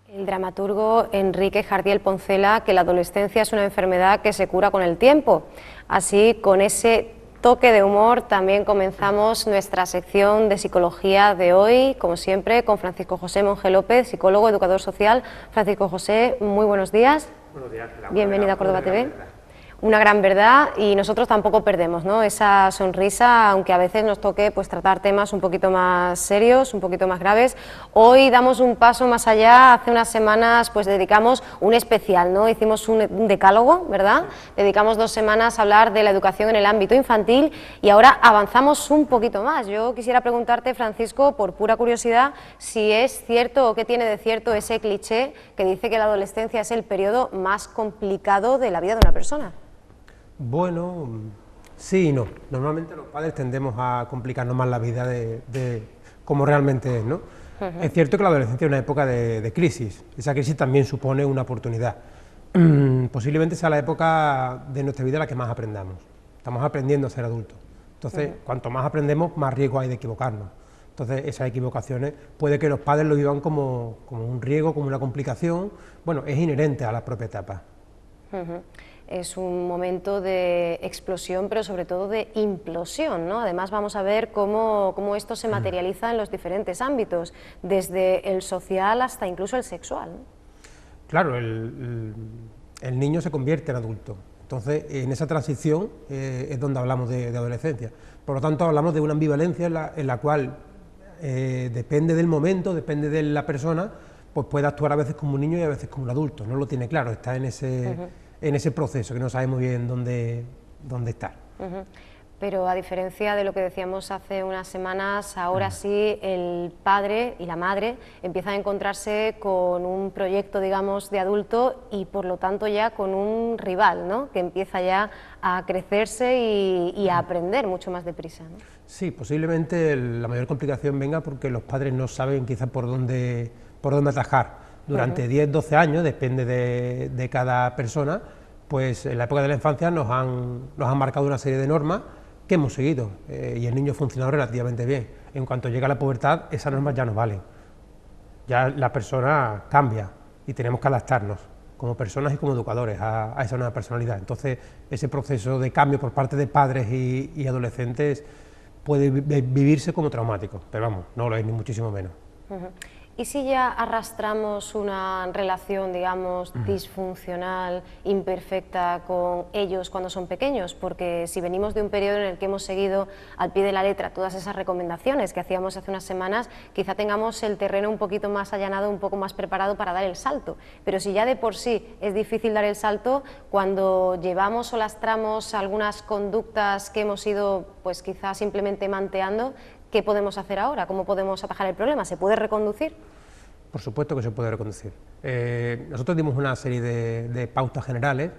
El dramaturgo Enrique Jardiel Poncela que la adolescencia es una enfermedad que se cura con el tiempo. Así, con ese toque de humor, también comenzamos nuestra sección de psicología de hoy, como siempre, con Francisco José Monge López, psicólogo, educador social. Francisco José, muy buenos días. Buenos días. Bienvenido a Córdoba TV. Una gran verdad, y nosotros tampoco perdemos, ¿no?, esa sonrisa, aunque a veces nos toque pues tratar temas un poquito más serios, un poquito más graves. Hoy damos un paso más allá. Hace unas semanas pues dedicamos un especial, ¿no?, hicimos un decálogo, ¿verdad? Dedicamos 2 semanas a hablar de la educación en el ámbito infantil y ahora avanzamos un poquito más. Yo quisiera preguntarte, Francisco, por pura curiosidad, si es cierto o qué tiene de cierto ese cliché que dice que la adolescencia es el periodo más complicado de la vida de una persona. Bueno, sí y no. Normalmente los padres tendemos a complicarnos más la vida de como realmente es, ¿no? Es cierto que la adolescencia es una época de crisis. Esa crisis también supone una oportunidad. Posiblemente sea la época de nuestra vida en la que más aprendamos. Estamos aprendiendo a ser adultos. Entonces, cuanto más aprendemos, más riesgo hay de equivocarnos. Entonces, esas equivocaciones puede que los padres lo vivan como un riesgo, como una complicación. Bueno, es inherente a la propia etapa. Es un momento de explosión, pero sobre todo de implosión, ¿no? Además vamos a ver cómo esto se materializa en los diferentes ámbitos, desde el social hasta incluso el sexual, ¿no? Claro, el niño se convierte en adulto, entonces en esa transición es donde hablamos de adolescencia. Por lo tanto, hablamos de una ambivalencia en la cual depende del momento, depende de la persona, pues puede actuar a veces como un niño y a veces como un adulto. No lo tiene claro, está en ese proceso que no sabe muy bien dónde estar. Pero a diferencia de lo que decíamos hace unas semanas, ahora sí el padre y la madre empiezan a encontrarse con un proyecto, digamos, de adulto y por lo tanto ya con un rival, ¿no?, que empieza ya a crecerse y a aprender mucho más deprisa, ¿no? Sí, posiblemente la mayor complicación venga porque los padres no saben quizás por dónde atajar. Durante 10, 12 años, depende de cada persona, pues en la época de la infancia nos han marcado una serie de normas que hemos seguido y el niño ha funcionado relativamente bien. En cuanto llega a la pubertad, esas normas ya no valen. Ya la persona cambia y tenemos que adaptarnos como personas y como educadores a esa nueva personalidad. Entonces, ese proceso de cambio por parte de padres y adolescentes puede vivirse como traumático, pero vamos, no lo es ni muchísimo menos. ¿Y si ya arrastramos una relación, digamos, disfuncional, imperfecta con ellos cuando son pequeños? Porque si venimos de un periodo en el que hemos seguido al pie de la letra todas esas recomendaciones que hacíamos hace unas semanas, quizá tengamos el terreno un poquito más allanado, un poco más preparado para dar el salto. Pero si ya de por sí es difícil dar el salto, cuando llevamos o lastramos algunas conductas que hemos ido, pues quizá simplemente manteando, ¿qué podemos hacer ahora? ¿Cómo podemos atajar el problema? ¿Se puede reconducir? Por supuesto que se puede reconducir. Nosotros dimos una serie de pautas generales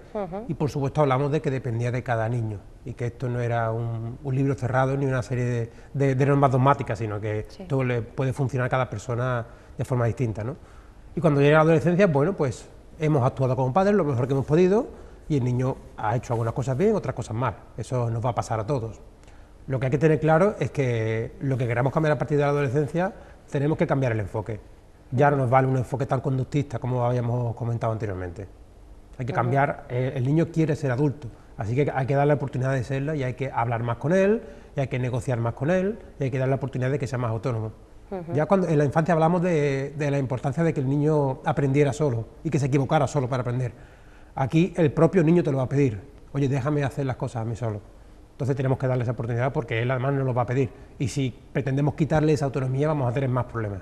y por supuesto hablamos de que dependía de cada niño y que esto no era un libro cerrado ni una serie de normas dogmáticas, sino que esto le puede funcionar a cada persona de forma distinta, ¿no? Y cuando llega la adolescencia, bueno, pues hemos actuado como padres lo mejor que hemos podido y el niño ha hecho algunas cosas bien, otras cosas mal. Eso nos va a pasar a todos. Lo que hay que tener claro es que lo que queramos cambiar a partir de la adolescencia tenemos que cambiar el enfoque. Ya no nos vale un enfoque tan conductista como habíamos comentado anteriormente. Hay que cambiar, el niño quiere ser adulto, así que hay que darle la oportunidad de serlo y hay que hablar más con él, y hay que negociar más con él, y hay que darle la oportunidad de que sea más autónomo. Ya cuando en la infancia hablamos de la importancia de que el niño aprendiera solo y que se equivocara solo para aprender. Aquí el propio niño te lo va a pedir, oye, déjame hacer las cosas a mí solo. Entonces tenemos que darle esa oportunidad porque él además nos lo va a pedir. Y si pretendemos quitarle esa autonomía vamos a tener más problemas.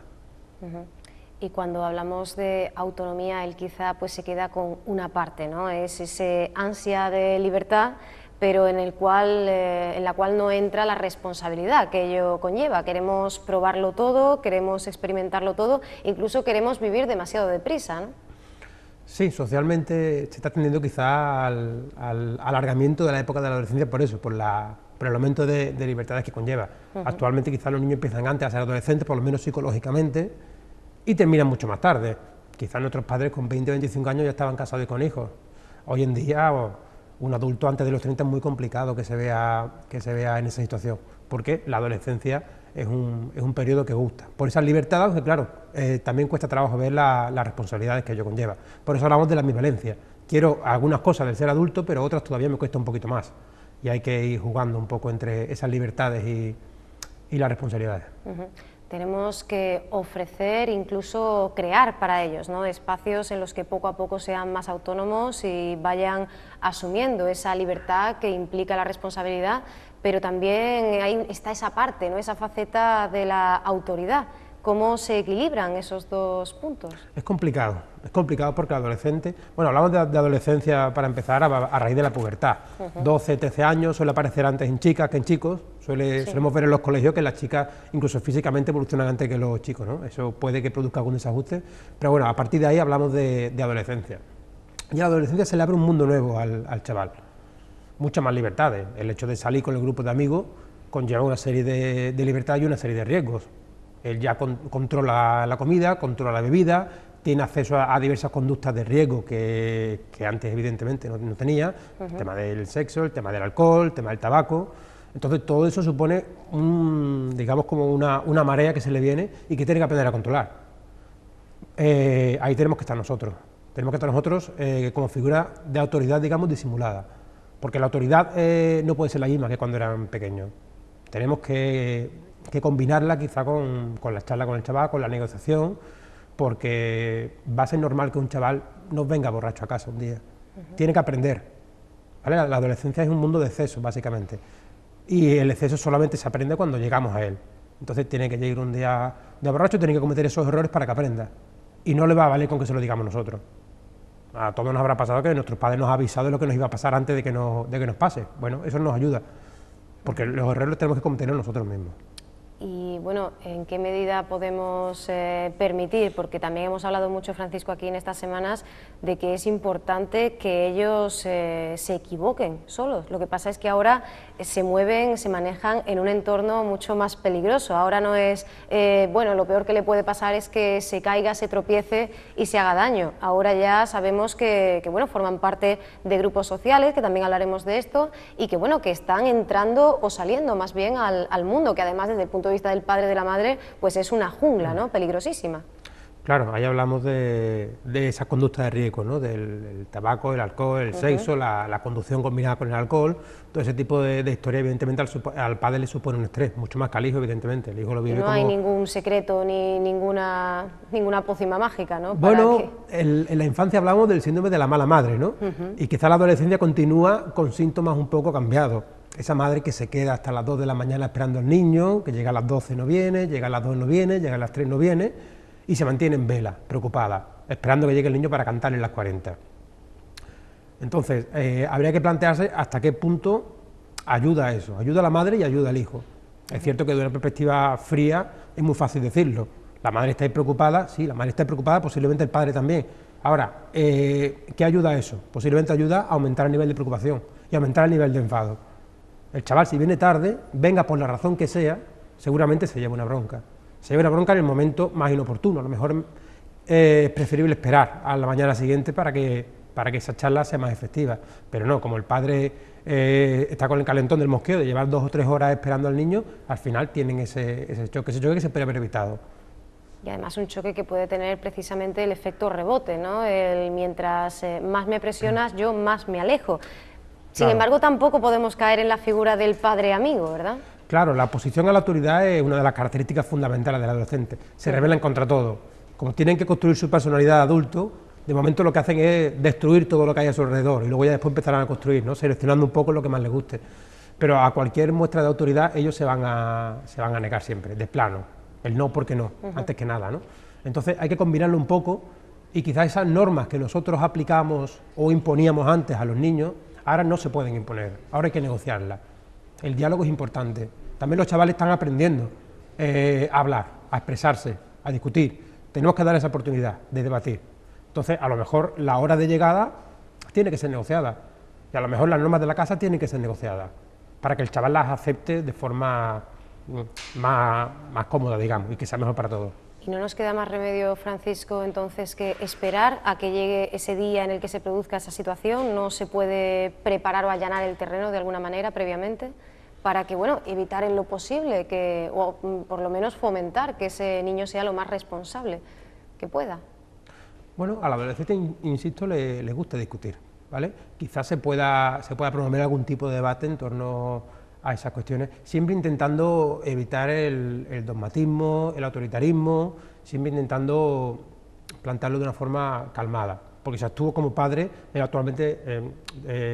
Y cuando hablamos de autonomía, él quizá pues se queda con una parte, ¿no? Es ese ansia de libertad, pero en la cual no entra la responsabilidad que ello conlleva. Queremos probarlo todo, queremos experimentarlo todo, incluso queremos vivir demasiado deprisa, ¿no? Sí, socialmente se está tendiendo quizá al alargamiento de la época de la adolescencia por eso, por el aumento de libertades que conlleva. Actualmente quizá los niños empiezan antes a ser adolescentes, por lo menos psicológicamente, y terminan mucho más tarde. Quizá nuestros padres con 20 o 25 años ya estaban casados y con hijos. Hoy en día Un adulto antes de los 30 es muy complicado que se vea en esa situación, porque la adolescencia es un periodo que gusta. Por esas libertades, aunque claro, también cuesta trabajo ver las responsabilidades que ello conlleva. Por eso hablamos de la ambivalencia. Quiero algunas cosas del ser adulto, pero otras todavía me cuesta un poquito más. Y hay que ir jugando un poco entre esas libertades y las responsabilidades. Tenemos que ofrecer, incluso crear para ellos, ¿no?, espacios en los que poco a poco sean más autónomos y vayan asumiendo esa libertad que implica la responsabilidad, pero también ahí está esa parte, ¿no?, esa faceta de la autoridad. ¿Cómo se equilibran esos dos puntos? Es complicado porque el adolescente, bueno, hablamos de adolescencia para empezar a raíz de la pubertad, 12, 13 años, suele aparecer antes en chicas que en chicos, solemos ver en los colegios que las chicas incluso físicamente evolucionan antes que los chicos, ¿no? Eso puede que produzca algún desajuste, pero bueno, a partir de ahí hablamos de adolescencia. Y a la adolescencia se le abre un mundo nuevo al chaval, muchas más libertades. El hecho de salir con el grupo de amigos conlleva una serie de libertades y una serie de riesgos. Él ya controla la comida, controla la bebida, tiene acceso a diversas conductas de riesgo que antes evidentemente no tenía, el tema del sexo, el tema del alcohol, el tema del tabaco. Entonces todo eso supone digamos como una marea que se le viene y que tiene que aprender a controlar. Ahí tenemos que estar nosotros como figura de autoridad, digamos, disimulada, porque la autoridad no puede ser la misma que cuando eran pequeños. Tenemos que combinarla quizá con la charla con el chaval, con la negociación, porque va a ser normal que un chaval no venga borracho a casa un día. Tiene que aprender, ¿vale? La adolescencia es un mundo de excesos, básicamente, y el exceso solamente se aprende cuando llegamos a él. Entonces tiene que llegar un día de borracho, tiene que cometer esos errores para que aprenda, y no le va a valer con que se lo digamos nosotros. A todos nos habrá pasado que nuestros padres nos han avisado de lo que nos iba a pasar antes de que nos pase. Bueno, eso nos ayuda, porque los errores los tenemos que cometer nosotros mismos. Y bueno, ¿en qué medida podemos permitir? Porque también hemos hablado mucho, Francisco, aquí en estas semanas, de que es importante que ellos se equivoquen solos. Lo que pasa es que ahora se mueven, se manejan en un entorno mucho más peligroso. Ahora no es, bueno, lo peor que le puede pasar es que se caiga, se tropiece y se haga daño. Ahora ya sabemos que bueno, forman parte de grupos sociales, que también hablaremos de esto, y que bueno, que están entrando o saliendo más bien al mundo, que además desde el punto de vista del padre y de la madre, pues es una jungla, ¿no?, peligrosísima. Claro, ahí hablamos de esas conductas de riesgo, ¿no?, del tabaco, el alcohol, el sexo, la conducción combinada con el alcohol, todo ese tipo de historia, evidentemente al padre le supone un estrés, mucho más que al hijo, evidentemente. El hijo lo vive y no como... hay ningún secreto ni ninguna pócima mágica, ¿no? Bueno, en la infancia hablamos del síndrome de la mala madre, ¿no? Y quizá la adolescencia continúa con síntomas un poco cambiados. Esa madre que se queda hasta las 2 de la mañana esperando al niño, que llega a las 12 no viene, llega a las 2 no viene, llega a las 3 no viene, y se mantiene en vela, preocupada, esperando que llegue el niño para cantarle las 40. Entonces, habría que plantearse hasta qué punto ayuda a eso, ayuda a la madre y ayuda al hijo. Es cierto que de una perspectiva fría es muy fácil decirlo, la madre está preocupada, sí, la madre está preocupada, posiblemente el padre también. Ahora, ¿qué ayuda a eso? Posiblemente ayuda a aumentar el nivel de preocupación y aumentar el nivel de enfado. El chaval, si viene tarde, venga por la razón que sea, seguramente se lleva una bronca. Se lleva una bronca en el momento más inoportuno. A lo mejor es preferible esperar a la mañana siguiente para que esa charla sea más efectiva. Pero no, como el padre está con el calentón del mosqueo de llevar 2 o 3 horas esperando al niño, al final tienen ese choque que se puede haber evitado. Y además un choque que puede tener precisamente el efecto rebote, ¿no? Mientras más me presionas, yo más me alejo. Sin embargo, tampoco podemos caer en la figura del padre amigo, ¿verdad? Claro, la oposición a la autoridad es una de las características fundamentales del adolescente. Se rebelan contra todo. Como tienen que construir su personalidad de adulto, de momento lo que hacen es destruir todo lo que hay a su alrededor y luego ya después empezarán a construir, ¿no?, seleccionando un poco lo que más les guste. Pero a cualquier muestra de autoridad ellos se van a negar siempre, de plano. El no porque no, antes que nada, ¿no? Entonces hay que combinarlo un poco y quizás esas normas que nosotros aplicamos o imponíamos antes a los niños, ahora no se pueden imponer, ahora hay que negociarlas. El diálogo es importante. También los chavales están aprendiendo a hablar, a expresarse, a discutir. Tenemos que dar esa oportunidad de debatir. Entonces, a lo mejor la hora de llegada tiene que ser negociada y a lo mejor las normas de la casa tienen que ser negociadas para que el chaval las acepte de forma más cómoda, digamos, y que sea mejor para todos. ¿Y no nos queda más remedio, Francisco, entonces que esperar a que llegue ese día en el que se produzca esa situación? ¿No se puede preparar o allanar el terreno de alguna manera previamente para que, bueno, evitar en lo posible que, o por lo menos fomentar que ese niño sea lo más responsable que pueda? Bueno, al adolescente, insisto, le gusta discutir, ¿vale? Quizás se pueda promover algún tipo de debate en torno a esas cuestiones, siempre intentando evitar el dogmatismo, el autoritarismo, siempre intentando plantearlo de una forma calmada, porque si actúa como padre, él actualmente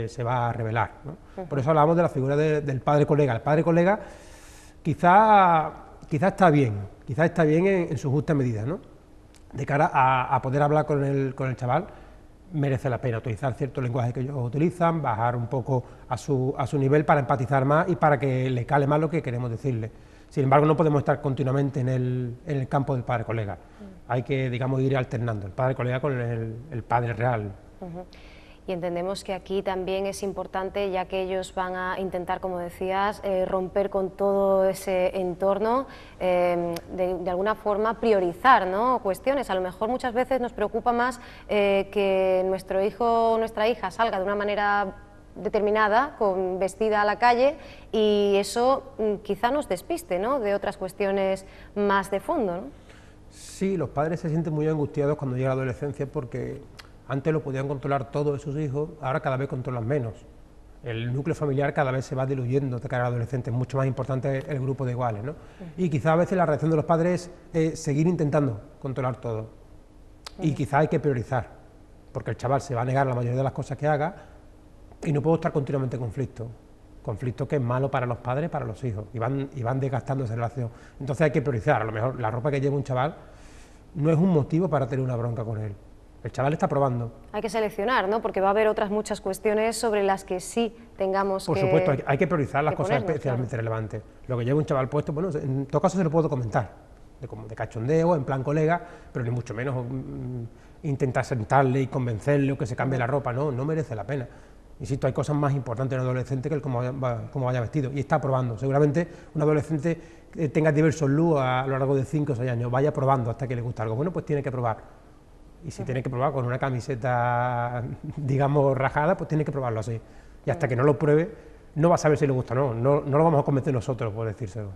se va a rebelar, ¿no? Por eso hablábamos de la figura del padre colega. El padre colega quizá está bien en su justa medida, ¿no? De cara a poder hablar con el chaval, merece la pena utilizar cierto lenguaje que ellos utilizan, bajar un poco a su nivel para empatizar más y para que le cale más lo que queremos decirle. Sin embargo, no podemos estar continuamente en el campo del padre colega. Hay que, digamos, ir alternando el padre colega con el padre real. Y entendemos que aquí también es importante, ya que ellos van a intentar, como decías, romper con todo ese entorno, de alguna forma priorizar, ¿no?, cuestiones. A lo mejor muchas veces nos preocupa más que nuestro hijo o nuestra hija salga de una manera determinada, vestida a la calle, y eso quizá nos despiste, ¿no?, de otras cuestiones más de fondo, ¿no? Sí, los padres se sienten muy angustiados cuando llega la adolescencia porque antes lo podían controlar todos de sus hijos, ahora cada vez controlan menos. El núcleo familiar cada vez se va diluyendo de cara al adolescente, es mucho más importante el grupo de iguales, ¿no? Y quizá a veces la reacción de los padres es seguir intentando controlar todo. Y quizá hay que priorizar, porque el chaval se va a negar la mayoría de las cosas que haga y no puedo estar continuamente en conflicto que es malo para los padres, para los hijos, y van desgastando esa relación. Entonces hay que priorizar. A lo mejor la ropa que lleva un chaval no es un motivo para tener una bronca con él. El chaval está probando. Hay que seleccionar, ¿no?, porque va a haber otras muchas cuestiones sobre las que sí tengamos Por que... Por supuesto, hay que priorizar las cosas especialmente claro, relevantes. Lo que lleva un chaval puesto, bueno, en todo caso se lo puedo comentar, de cachondeo, en plan colega, pero ni mucho menos intentar sentarle y convencerle o que se cambie la ropa, no merece la pena. Insisto, hay cosas más importantes en un adolescente que el cómo vaya vestido, y está probando. Seguramente un adolescente tenga diversos looks a lo largo de 5 o 6 años, vaya probando hasta que le gusta algo. Bueno, pues tiene que probar. Y si tiene que probar con una camiseta, digamos, rajada, pues tiene que probarlo así. Y hasta que no lo pruebe, no va a saber si le gusta o no lo vamos a convencer nosotros, por decírselo.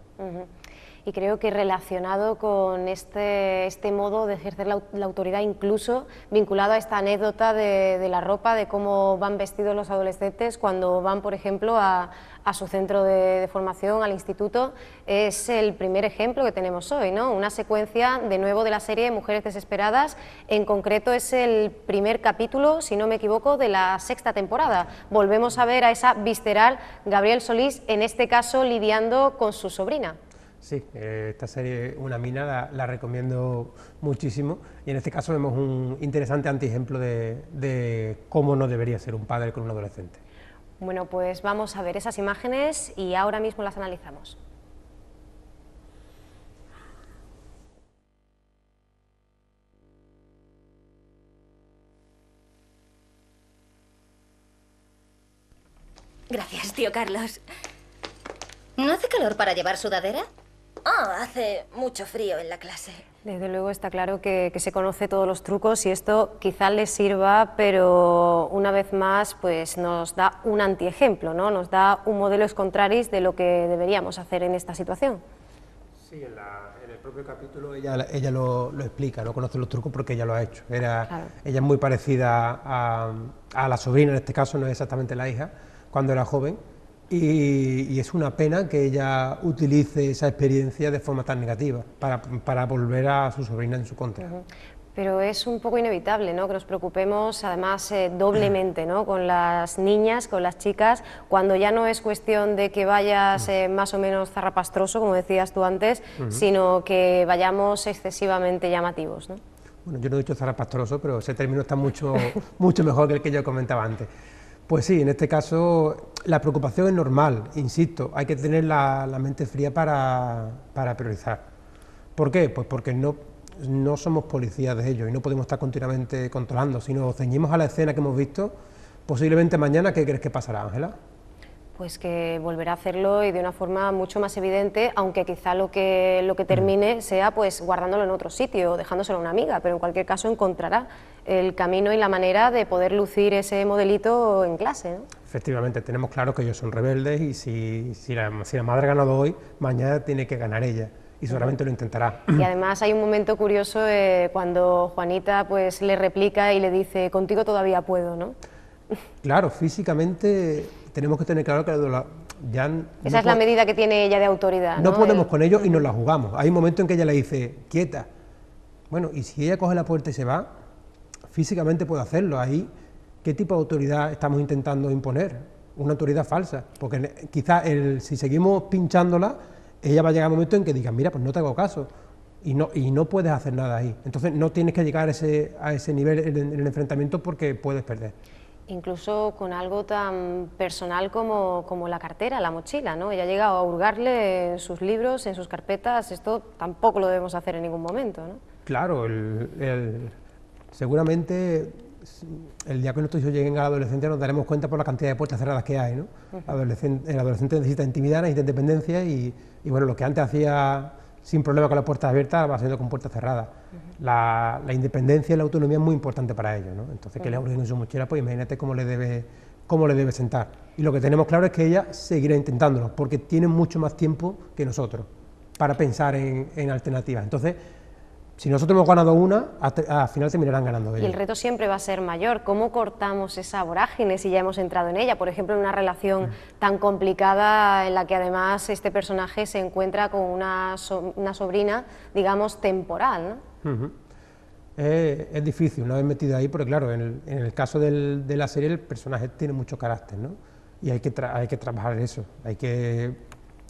Y creo que relacionado con este modo de ejercer la autoridad, incluso vinculado a esta anécdota de la ropa, de cómo van vestidos los adolescentes cuando van, por ejemplo, a su centro de formación, al instituto, es el primer ejemplo que tenemos hoy, ¿no? Una secuencia, de nuevo, de la serie Mujeres Desesperadas. En concreto es el primer capítulo, si no me equivoco, de la 6ª temporada. Volvemos a ver a esa visceral Gabriel Solís, en este caso lidiando con su sobrina. Sí, esta serie, Una mina, la recomiendo muchísimo, y en este caso vemos un interesante antiejemplo de cómo no debería ser un padre con un adolescente. Bueno, pues vamos a ver esas imágenes y ahora mismo las analizamos. Gracias, tío Carlos. ¿No hace calor para llevar sudadera? Hace mucho frío en la clase. Desde luego está claro que se conoce todos los trucos y esto quizá les sirva, pero una vez más pues nos da un antiejemplo, ¿no? Nos da un modelo contraris de lo que deberíamos hacer en esta situación. Sí, en el propio capítulo ella lo explica, no conoce los trucos porque ella lo ha hecho. Ella es muy parecida a la sobrina, en este caso no es exactamente la hija, cuando era joven. Y es una pena que ella utilice esa experiencia de forma tan negativa para volver a su sobrina en su contra. Pero es un poco inevitable, ¿no?, que nos preocupemos además doblemente, ¿no?, con las niñas, con las chicas, cuando ya no es cuestión de que vayas más o menos zarrapastroso, como decías tú antes, sino que vayamos excesivamente llamativos, ¿no? Bueno, yo no he dicho zarrapastroso, pero ese término está mucho mejor que el que yo comentaba antes. Pues sí, en este caso la preocupación es normal, insisto, hay que tener la mente fría para priorizar. ¿Por qué? Pues porque no somos policías de ellos y no podemos estar continuamente controlando. Si nos ceñimos a la escena que hemos visto, posiblemente mañana, ¿qué crees que pasará, Ángela? Pues que volverá a hacerlo y de una forma mucho más evidente, aunque quizá lo que termine sea pues guardándolo en otro sitio o dejándoselo a una amiga, pero en cualquier caso encontrará el camino y la manera de poder lucir ese modelito en clase, ¿no? Efectivamente, tenemos claro que ellos son rebeldes y si la madre ha ganado hoy, mañana tiene que ganar ella y seguramente lo intentará. Y además hay un momento curioso cuando Juanita pues le replica y le dice, contigo todavía puedo, ¿no? Claro, físicamente tenemos que tener claro que esa es la medida que tiene ella de autoridad, ¿no? No podemos con ellos y nos la jugamos. Hay un momento en que ella le dice, quieta. Bueno, y si ella coge la puerta y se va, físicamente puede hacerlo. Ahí, ¿qué tipo de autoridad estamos intentando imponer? Una autoridad falsa. Porque quizás si seguimos pinchándola, ella va a llegar a un momento en que diga, mira, pues no te hago caso. Y no puedes hacer nada ahí. Entonces no tienes que llegar a ese nivel en el enfrentamiento porque puedes perder. Incluso con algo tan personal como la cartera, la mochila, ¿no? Ella llega a hurgarle en sus libros, en sus carpetas, esto tampoco lo debemos hacer en ningún momento, ¿no? Claro, seguramente el día que nuestros hijos lleguen a la adolescencia nos daremos cuenta por la cantidad de puertas cerradas que hay, ¿no? El adolescente necesita intimidad, necesita independencia y bueno, lo que antes hacía sin problema con las puertas abiertas va siendo con puertas cerradas. La independencia y la autonomía es muy importante para ellos, ¿no? Entonces que le abren en su mochila, pues imagínate cómo le debe sentar. Y lo que tenemos claro es que ella seguirá intentándolo, porque tiene mucho más tiempo que nosotros para pensar en alternativas. Entonces, si nosotros hemos ganado una, al final terminarán ganando ellos. Y el reto siempre va a ser mayor. ¿Cómo cortamos esa vorágine si ya hemos entrado en ella? Por ejemplo, en una relación tan complicada en la que además este personaje se encuentra con una sobrina, digamos, temporal, ¿no? Es difícil una vez metido ahí, porque claro, en el caso de la serie el personaje tiene mucho carácter, ¿no? Y hay que trabajar eso,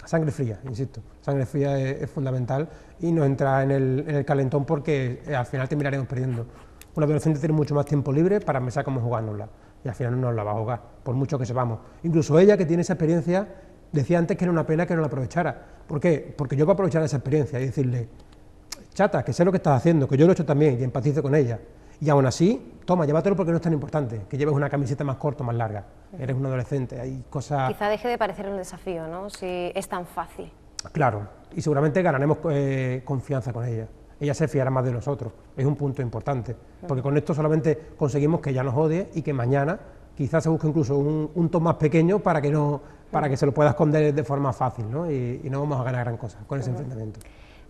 sangre fría, insisto, sangre fría es fundamental y no entrar en el calentón porque al final terminaremos perdiendo. Un adolescente tiene mucho más tiempo libre para pensar cómo jugárnosla y al final no nos la va a jugar, por mucho que sepamos. Incluso ella, que tiene esa experiencia, decía antes que era una pena que no la aprovechara. ¿Por qué? Porque yo voy a aprovechar esa experiencia y decirle, chata, que sé lo que estás haciendo, que yo lo he hecho también y empatizo con ella. Y aún así, toma, llévatelo porque no es tan importante, que lleves una camiseta más corta o más larga. Eres un adolescente, hay cosas... Quizá deje de parecer un desafío, ¿no? Si es tan fácil. Claro, y seguramente ganaremos confianza con ella. Ella se fiará más de nosotros, es un punto importante, porque con esto solamente conseguimos que ella nos odie y que mañana quizás se busque incluso un ton más pequeño para que se lo pueda esconder de forma fácil, ¿no? Y no vamos a ganar gran cosa con ese enfrentamiento.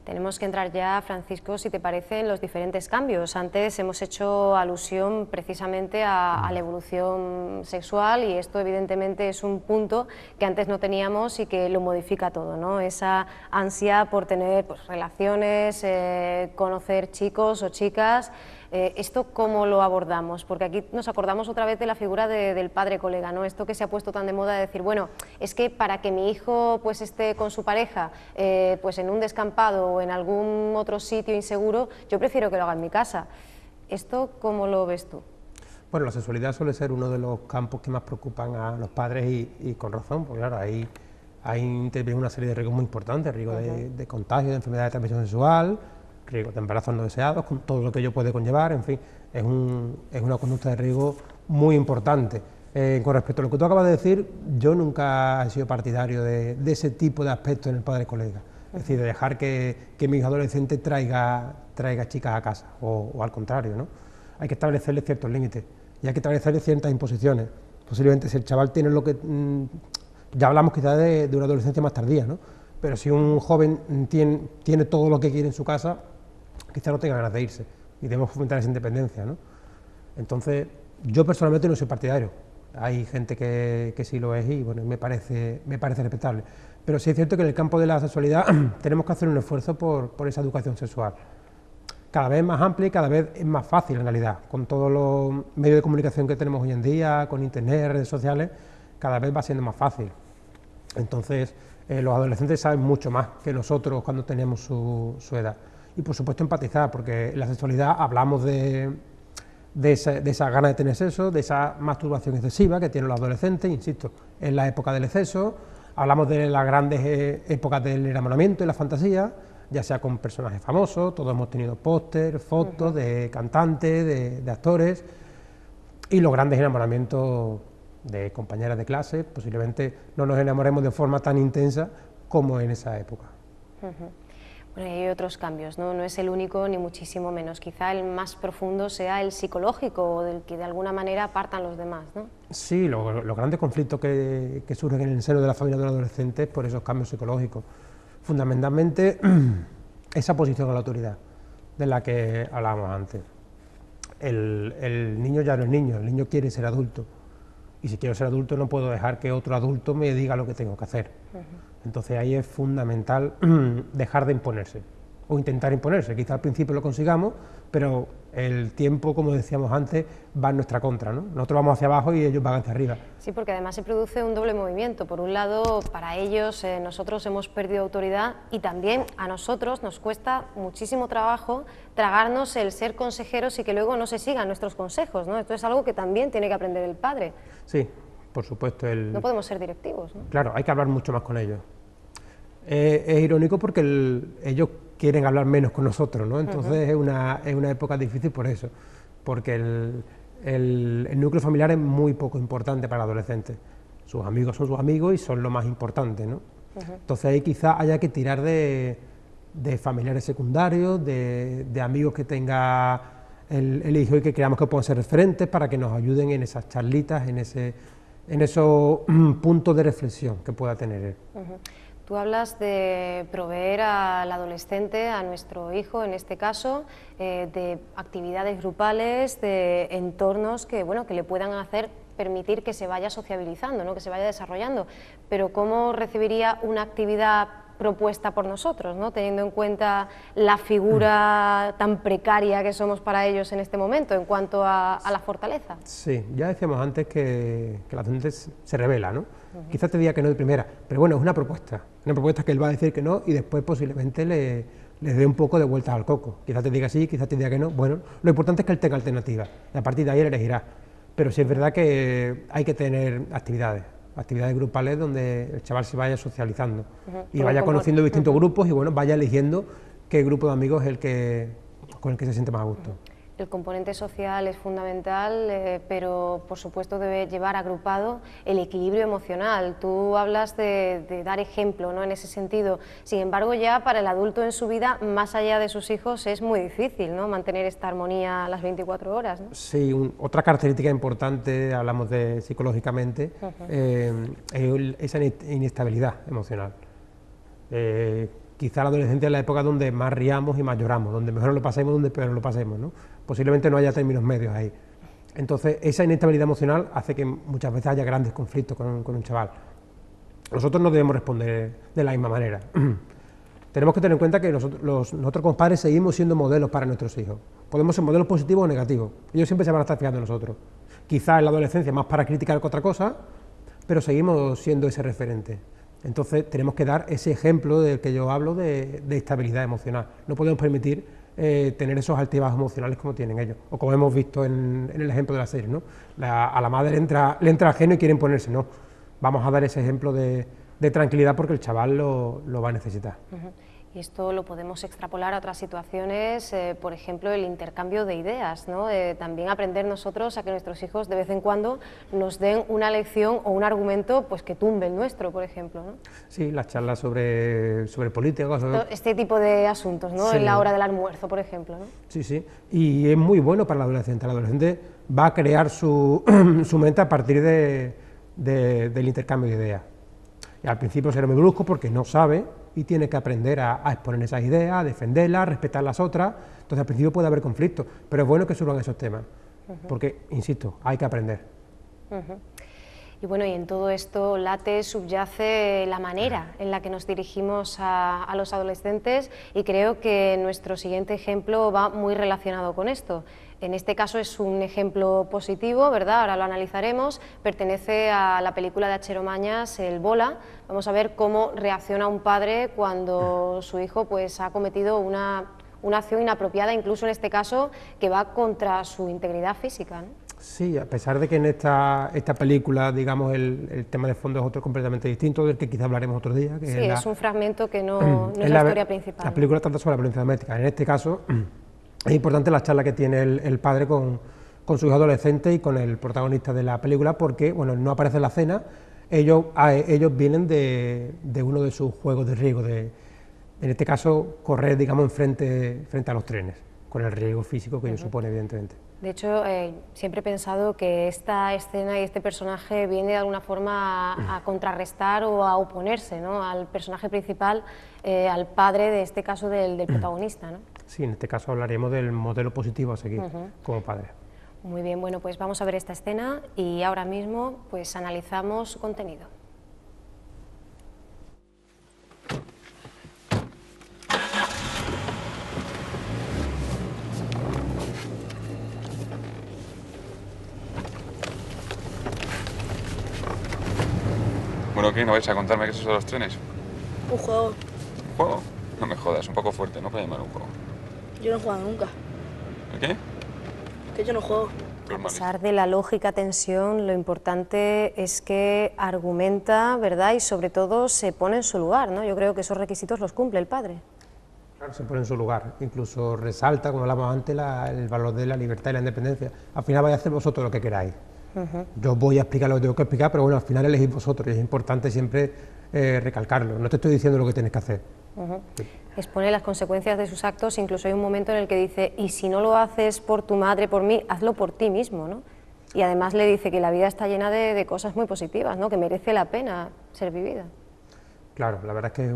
Tenemos que entrar ya, Francisco, si te parece, en los diferentes cambios. Antes hemos hecho alusión precisamente a la evolución sexual y esto evidentemente es un punto que antes no teníamos y que lo modifica todo, ¿no? Esa ansia por tener pues, relaciones, conocer chicos o chicas. ¿Esto cómo lo abordamos? Porque aquí nos acordamos otra vez de la figura del padre colega, ¿no? Esto que se ha puesto tan de moda de decir, bueno, es que para que mi hijo pues esté con su pareja pues en un descampado o en algún otro sitio inseguro, yo prefiero que lo haga en mi casa. ¿Esto cómo lo ves tú? Bueno, la sexualidad suele ser uno de los campos que más preocupan a los padres y con razón, porque claro, ahí interviene una serie de riesgos muy importantes, riesgos de contagio, de enfermedades de transmisión sexual, riesgos de embarazos no deseados, con todo lo que ello puede conllevar, en fin, es una conducta de riesgo muy importante. Con respecto a lo que tú acabas de decir, yo nunca he sido partidario de ese tipo de aspectos en el padre colega, es decir, de dejar que mi hijo adolescente traiga chicas a casa, o al contrario, ¿no? Hay que establecerle ciertos límites y hay que establecerle ciertas imposiciones. Posiblemente si el chaval tiene lo que... ya hablamos quizás de una adolescencia más tardía, ¿no? Pero si un joven tiene todo lo que quiere en su casa, quizá no tenga ganas de irse y debemos fomentar esa independencia, ¿no? Entonces, yo personalmente no soy partidario. Hay gente que sí lo es y bueno, me parece respetable. Pero sí es cierto que en el campo de la sexualidad tenemos que hacer un esfuerzo por esa educación sexual. Cada vez más amplia y cada vez es más fácil en realidad. Con todos los medios de comunicación que tenemos hoy en día, con internet, redes sociales, cada vez va siendo más fácil. Entonces, los adolescentes saben mucho más que nosotros cuando tenemos su edad. Y por supuesto empatizar, porque en la sexualidad hablamos de esa gana de tener sexo, de esa masturbación excesiva que tienen los adolescentes, insisto, en la época del exceso, hablamos de las grandes épocas del enamoramiento y la fantasía, ya sea con personajes famosos, todos hemos tenido póster, fotos de cantantes, de actores, y los grandes enamoramientos de compañeras de clase, posiblemente no nos enamoremos de forma tan intensa como en esa época. Bueno, y hay otros cambios, ¿no? No es el único ni muchísimo menos, quizá el más profundo sea el psicológico o del que de alguna manera apartan los demás, ¿no? Sí, los grandes conflictos que surgen en el seno de la familia de los adolescentes por esos cambios psicológicos, fundamentalmente esa posición a la autoridad de la que hablábamos antes. El niño ya no es niño, el niño quiere ser adulto, y si quiero ser adulto no puedo dejar que otro adulto me diga lo que tengo que hacer. Entonces ahí es fundamental dejar de imponerse, o intentar imponerse. Quizá al principio lo consigamos, pero el tiempo, como decíamos antes, va en nuestra contra, ¿no? Nosotros vamos hacia abajo y ellos van hacia arriba. Sí, porque además se produce un doble movimiento. Por un lado, para ellos, nosotros hemos perdido autoridad, y también a nosotros nos cuesta muchísimo trabajo tragarnos el ser consejeros y que luego no se sigan nuestros consejos, ¿no? Esto es algo que también tiene que aprender el padre. Sí, por supuesto. No podemos ser directivos, ¿no? Claro, hay que hablar mucho más con ellos. Es irónico porque ellos quieren hablar menos con nosotros, ¿no? Entonces es una época difícil por eso, porque el núcleo familiar es muy poco importante para el adolescente. Sus amigos son sus amigos y son lo más importante, ¿no? Entonces ahí quizá haya que tirar de familiares secundarios, de amigos que tenga el hijo y que creamos que puedan ser referentes para que nos ayuden en esas charlitas, en esos puntos de reflexión que pueda tener él. Tú hablas de proveer al adolescente, a nuestro hijo en este caso, de actividades grupales, de entornos que, bueno, que le puedan permitir que se vaya sociabilizando, ¿no? Que se vaya desarrollando. Pero ¿cómo recibiría una actividad propuesta por nosotros, ¿no? Teniendo en cuenta la figura tan precaria que somos para ellos en este momento en cuanto a la fortaleza? Sí, ya decíamos antes que el adolescente se revela, ¿no? Quizás te diga que no de primera, pero bueno, es una propuesta que él va a decir que no y después posiblemente le dé un poco de vueltas al coco. Quizás te diga sí, quizás te diga que no. Bueno, lo importante es que él tenga alternativas y a partir de ahí él elegirá. Pero sí es verdad que hay que tener actividades grupales donde el chaval se vaya socializando y vaya conociendo distintos grupos y bueno, vaya eligiendo qué grupo de amigos es con el que se siente más a gusto. El componente social es fundamental, pero por supuesto debe llevar agrupado el equilibrio emocional. Tú hablas de dar ejemplo, ¿no? En ese sentido. Sin embargo, ya para el adulto en su vida, más allá de sus hijos, es muy difícil, ¿no? Mantener esta armonía las 24 horas, ¿no? Sí, otra característica importante, hablamos de psicológicamente, es esa inestabilidad emocional. Quizá la adolescencia es la época donde más riamos y más lloramos, donde mejor lo pasemos, donde peor lo pasemos, ¿no? Posiblemente no haya términos medios ahí. Entonces, esa inestabilidad emocional hace que muchas veces haya grandes conflictos con un chaval. Nosotros no debemos responder de la misma manera. Tenemos que tener en cuenta que nosotros como padres seguimos siendo modelos para nuestros hijos. Podemos ser modelos positivos o negativos. Ellos siempre se van a estar fijando en nosotros. Quizá en la adolescencia más para criticar que otra cosa, pero seguimos siendo ese referente. Entonces tenemos que dar ese ejemplo del que yo hablo de estabilidad emocional. No podemos permitir tener esos altibajos emocionales como tienen ellos, o como hemos visto en el ejemplo de la serie, ¿no? A la madre le entra ajeno y quiere imponerse, no. Vamos a dar ese ejemplo de tranquilidad porque el chaval lo va a necesitar. Y esto lo podemos extrapolar a otras situaciones, por ejemplo, el intercambio de ideas, ¿no? También aprender nosotros a que nuestros hijos de vez en cuando nos den una lección o un argumento pues, que tumbe el nuestro, por ejemplo, ¿no? Sí, las charlas sobre política. Este tipo de asuntos, ¿no? Sí. En la hora del almuerzo, por ejemplo, ¿no? Sí, sí, y es muy bueno para el adolescente. El adolescente va a crear su mente a partir del intercambio de ideas. Y al principio será muy brusco porque no sabe y tiene que aprender a exponer esas ideas, a defenderlas, a respetar las otras. Entonces al principio puede haber conflictos, pero es bueno que surjan esos temas, porque, insisto, hay que aprender. Y bueno, y en todo esto late, subyace la manera en la que nos dirigimos a los adolescentes y creo que nuestro siguiente ejemplo va muy relacionado con esto. En este caso es un ejemplo positivo, ¿verdad? Ahora lo analizaremos, pertenece a la película de H. Mañas, El Bola. Vamos a ver cómo reacciona un padre cuando su hijo pues, ha cometido una acción inapropiada, incluso en este caso, que va contra su integridad física, ¿no? Sí, a pesar de que en esta película, digamos, el tema de fondo es otro completamente distinto, del que quizá hablaremos otro día. Que sí, es un fragmento que no es la historia principal. La película trata sobre la violencia doméstica. En este caso, es importante la charla que tiene el padre con con su hijo adolescente y con el protagonista de la película, porque, bueno, no aparece en la cena, ellos vienen de uno de sus juegos de riesgo, en este caso, correr, digamos, frente a los trenes, con el riesgo físico que ello supone, evidentemente. De hecho, siempre he pensado que esta escena y este personaje viene de alguna forma a contrarrestar o a oponerse, ¿no?, al personaje principal, al padre, de este caso, del protagonista, ¿no? Sí, en este caso hablaremos del modelo positivo a seguir como padre. Muy bien, bueno, pues vamos a ver esta escena y ahora mismo pues analizamos su contenido. Bueno, ¿qué? ¿No vais a contarme qué es eso de los trenes? Un juego. ¿Un juego? No me jodas, un poco fuerte, no puede llamar un juego. Yo no he jugado nunca. ¿El qué? Que yo no juego. A pesar de la lógica tensión, lo importante es que argumenta, ¿verdad?, y sobre todo se pone en su lugar, ¿no? Yo creo que esos requisitos los cumple el padre. Claro, se pone en su lugar, incluso resalta, como hablábamos antes, el valor de la libertad y la independencia. Al final vais a hacer vosotros lo que queráis. Yo voy a explicar lo que tengo que explicar, pero bueno, al final elegís vosotros y es importante siempre recalcarlo. No te estoy diciendo lo que tienes que hacer. Sí. Expone las consecuencias de sus actos, incluso hay un momento en el que dice, y si no lo haces por tu madre, por mí, hazlo por ti mismo, ¿no? Y además le dice que la vida está llena de cosas muy positivas, ¿no?, que merece la pena ser vivida. Claro, la verdad es que es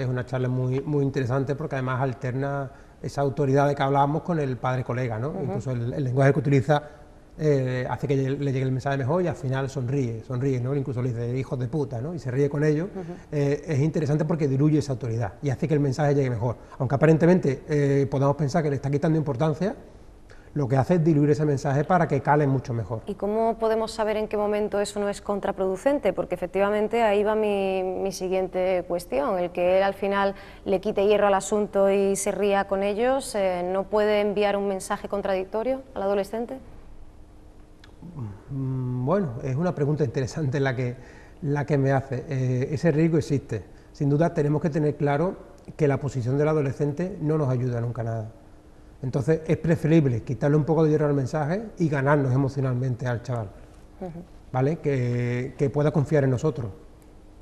una charla muy interesante porque además alterna esa autoridad de que hablábamos con el padre colega, ¿no? Incluso el lenguaje que utiliza hace que le llegue el mensaje mejor y al final sonríe, ¿no? Incluso le dice hijos de puta, ¿no?, y se ríe con ellos. Es interesante porque diluye esa autoridad y hace que el mensaje llegue mejor. Aunque aparentemente podamos pensar que le está quitando importancia, lo que hace es diluir ese mensaje para que cale mucho mejor. ¿Y cómo podemos saber en qué momento eso no es contraproducente? Porque efectivamente ahí va mi siguiente cuestión, el que él al final le quite hierro al asunto y se ría con ellos, ¿no puede enviar un mensaje contradictorio al adolescente? Bueno, es una pregunta interesante la que me hace. Ese riesgo existe. Sin duda tenemos que tener claro que la posición del adolescente no nos ayuda nunca a nada. Entonces es preferible quitarle un poco de hierro al mensaje y ganarnos emocionalmente al chaval, ¿vale? Que pueda confiar en nosotros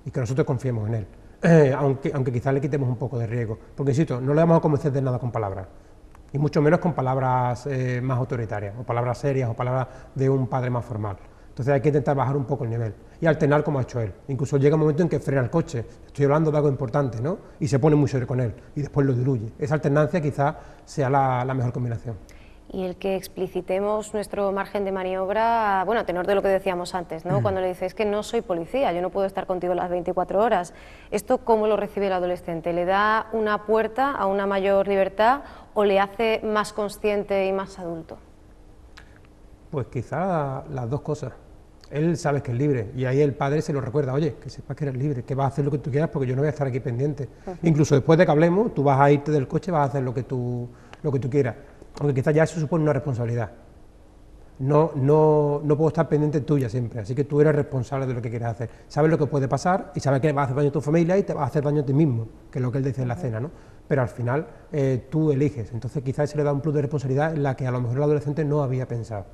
y que nosotros confiemos en él, aunque quizás le quitemos un poco de riesgo. Porque, insisto, no le vamos a convencer de nada con palabras. Y mucho menos con palabras más autoritarias, o palabras serias, o palabras de un padre más formal. Entonces hay que intentar bajar un poco el nivel y alternar como ha hecho él. Incluso llega un momento en que frena el coche, estoy hablando de algo importante, ¿no?, y se pone muy serio con él, y después lo diluye. Esa alternancia quizás sea la mejor combinación. Y el que explicitemos nuestro margen de maniobra, bueno, a tenor de lo que decíamos antes, ¿no?, cuando le dices, es que no soy policía, yo no puedo estar contigo las 24 horas. ¿Esto cómo lo recibe el adolescente? ¿Le da una puerta a una mayor libertad o le hace más consciente y más adulto? Pues quizá las dos cosas. Él sabe que es libre y ahí el padre se lo recuerda, oye, que sepas que eres libre, que vas a hacer lo que tú quieras porque yo no voy a estar aquí pendiente. Incluso después de que hablemos, tú vas a irte del coche, vas a hacer lo que tú quieras, aunque quizás ya eso supone una responsabilidad. No puedo estar pendiente tuya siempre, así que tú eres responsable de lo que quieres hacer. Sabes lo que puede pasar y sabes que vas a hacer daño a tu familia y te vas a hacer daño a ti mismo, que es lo que él dice en la cena, ¿no? Pero al final tú eliges, entonces quizás se le da un plus de responsabilidad en la que a lo mejor el adolescente no había pensado.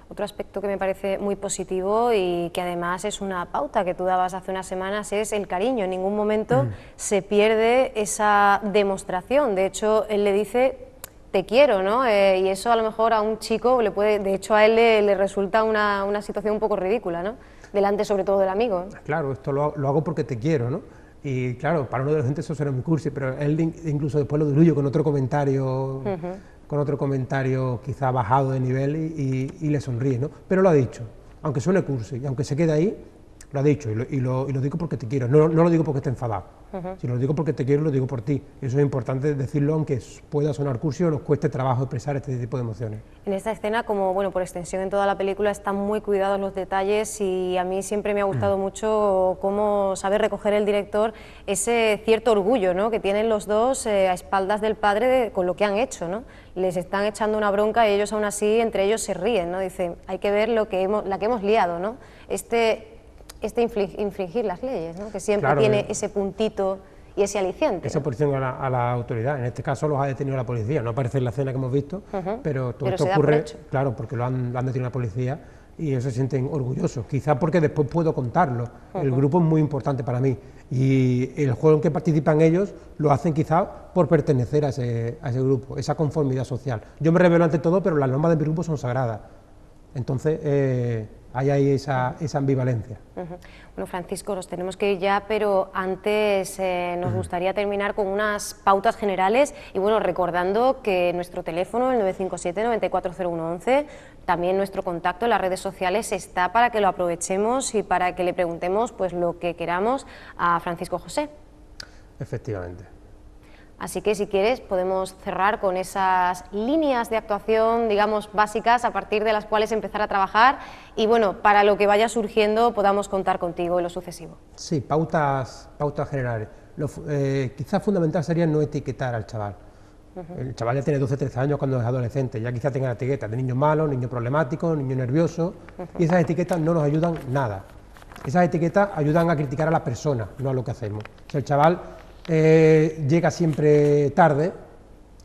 Otro aspecto que me parece muy positivo y que además es una pauta que tú dabas hace unas semanas es el cariño. En ningún momento se pierde esa demostración, de hecho él le dice te quiero, ¿no? Y eso a lo mejor a un chico le puede, de hecho a él le resulta una situación un poco ridícula, ¿no?, delante sobre todo del amigo. Claro, esto lo hago porque te quiero, ¿no? Y claro, para uno de los gente eso suena muy cursi, pero él incluso después lo diluye con otro comentario, quizá bajado de nivel y le sonríe, ¿no? Pero lo ha dicho, aunque suene cursi, y aunque se quede ahí, lo ha dicho y lo digo porque te quiero, no lo digo porque esté enfadado. Si lo digo porque te quiero, lo digo por ti. Eso es importante decirlo, aunque pueda sonar cursi o nos cueste trabajo expresar este tipo de emociones. En esta escena, como bueno, por extensión en toda la película, están muy cuidados los detalles y a mí siempre me ha gustado mucho cómo sabe recoger el director ese cierto orgullo, ¿no?, que tienen los dos a espaldas del padre con lo que han hecho, ¿no? Les están echando una bronca y ellos aún así entre ellos se ríen, ¿no? Dicen, hay que ver la que hemos liado, ¿no? Infringir las leyes, ¿no?, que siempre claro, tiene ese puntito y ese aliciente. Esa oposición a la autoridad, en este caso los ha detenido la policía, no aparece en la escena que hemos visto, pero todo esto ocurre, claro, porque lo han detenido la policía y ellos se sienten orgullosos, quizás porque después puedo contarlo. El grupo es muy importante para mí y el juego en que participan ellos lo hacen quizás por pertenecer a ese grupo, esa conformidad social. Yo me revelo ante todo, pero las normas de mi grupo son sagradas, entonces hay esa ambivalencia. Bueno, Francisco, nos tenemos que ir ya, pero antes nos gustaría terminar con unas pautas generales y bueno, recordando que nuestro teléfono, el 957-940111, también nuestro contacto en las redes sociales está para que lo aprovechemos y para que le preguntemos pues lo que queramos a Francisco José. Efectivamente. Así que si quieres podemos cerrar con esas líneas de actuación, digamos, básicas a partir de las cuales empezar a trabajar y bueno, para lo que vaya surgiendo podamos contar contigo en lo sucesivo. Sí, pautas generales. Quizás fundamental sería no etiquetar al chaval. El chaval ya tiene 12-13 años cuando es adolescente, ya quizás tenga la etiqueta de niño malo, niño problemático, niño nervioso, y esas etiquetas no nos ayudan nada. Esas etiquetas ayudan a criticar a la persona, no a lo que hacemos. Si el chaval llega siempre tarde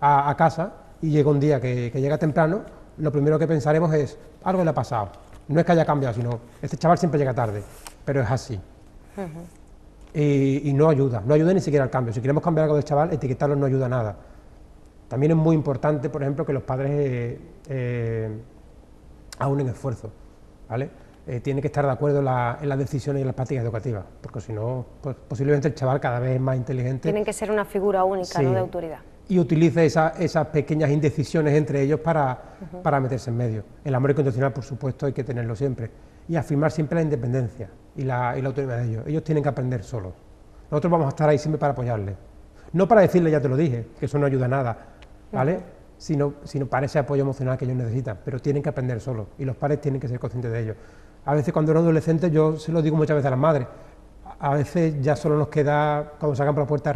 a casa y llega un día que llega temprano, lo primero que pensaremos es, algo le ha pasado. No es que haya cambiado, sino, este chaval siempre llega tarde, pero es así. Y no ayuda ni siquiera al cambio. Si queremos cambiar algo del chaval, etiquetarlo no ayuda a nada. También es muy importante, por ejemplo, que los padres aunen esfuerzos, ¿vale? Tienen que estar de acuerdo en las decisiones y en las prácticas educativas, porque si no, pues, posiblemente el chaval cada vez es más inteligente. Tienen que ser una figura única, ¿no?, de autoridad. Y utilice esas pequeñas indecisiones entre ellos para meterse en medio. El amor incondicional, por supuesto, hay que tenerlo siempre. Y afirmar siempre la independencia y la autonomía de ellos. Ellos tienen que aprender solos. Nosotros vamos a estar ahí siempre para apoyarles. No para decirles, ya te lo dije, que eso no ayuda a nada, ¿vale? Sino para ese apoyo emocional que ellos necesitan. Pero tienen que aprender solos y los padres tienen que ser conscientes de ello. A veces cuando eran adolescentes, yo se lo digo muchas veces a las madres, a veces ya solo nos queda, cuando salgan por la puerta,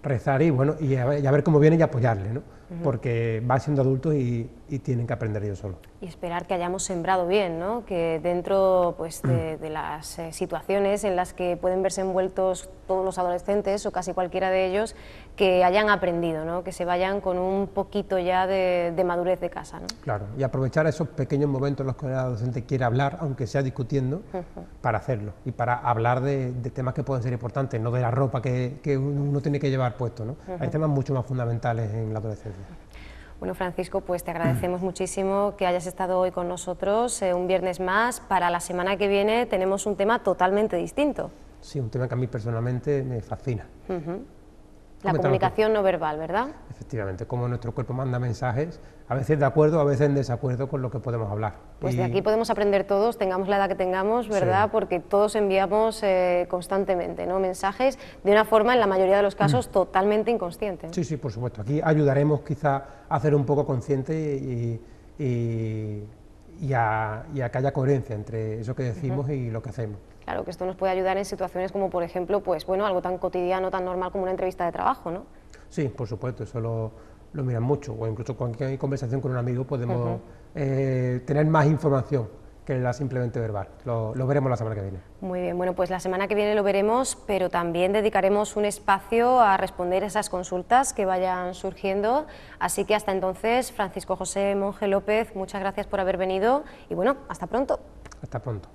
rezar y bueno, y a ver cómo viene y apoyarle, ¿no? Porque van siendo adultos y tienen que aprender ellos solos. Y esperar que hayamos sembrado bien, ¿no? Que dentro pues, de las situaciones en las que pueden verse envueltos todos los adolescentes o casi cualquiera de ellos, que hayan aprendido, ¿no? Que se vayan con un poquito ya de madurez de casa, ¿no? Claro, y aprovechar esos pequeños momentos en los que el adolescente quiere hablar, aunque sea discutiendo, para hacerlo y para hablar de temas que pueden ser importantes, no de la ropa que uno tiene que llevar puesto, ¿no? Hay temas mucho más fundamentales en la adolescencia. Bueno, Francisco, pues te agradecemos muchísimo que hayas estado hoy con nosotros, un viernes más. Para la semana que viene tenemos un tema totalmente distinto. Sí, un tema que a mí personalmente me fascina. La comunicación no verbal, ¿verdad? Efectivamente, cómo nuestro cuerpo manda mensajes, a veces de acuerdo, a veces en desacuerdo con lo que podemos hablar. Pues de aquí podemos aprender todos, tengamos la edad que tengamos, ¿verdad? Sí. Porque todos enviamos constantemente, ¿no?, mensajes de una forma, en la mayoría de los casos, totalmente inconsciente, ¿no? Sí, sí, por supuesto. Aquí ayudaremos quizá a hacer un poco consciente y a que haya coherencia entre eso que decimos y lo que hacemos. Claro, que esto nos puede ayudar en situaciones como, por ejemplo, pues bueno, algo tan cotidiano, tan normal como una entrevista de trabajo, ¿no? Sí, por supuesto, eso lo miran mucho, o incluso cualquier conversación con un amigo podemos tener más información que la simplemente verbal. Lo veremos la semana que viene. Muy bien, bueno, pues la semana que viene lo veremos, pero también dedicaremos un espacio a responder esas consultas que vayan surgiendo, así que hasta entonces, Francisco José Monge López, muchas gracias por haber venido y bueno, hasta pronto. Hasta pronto.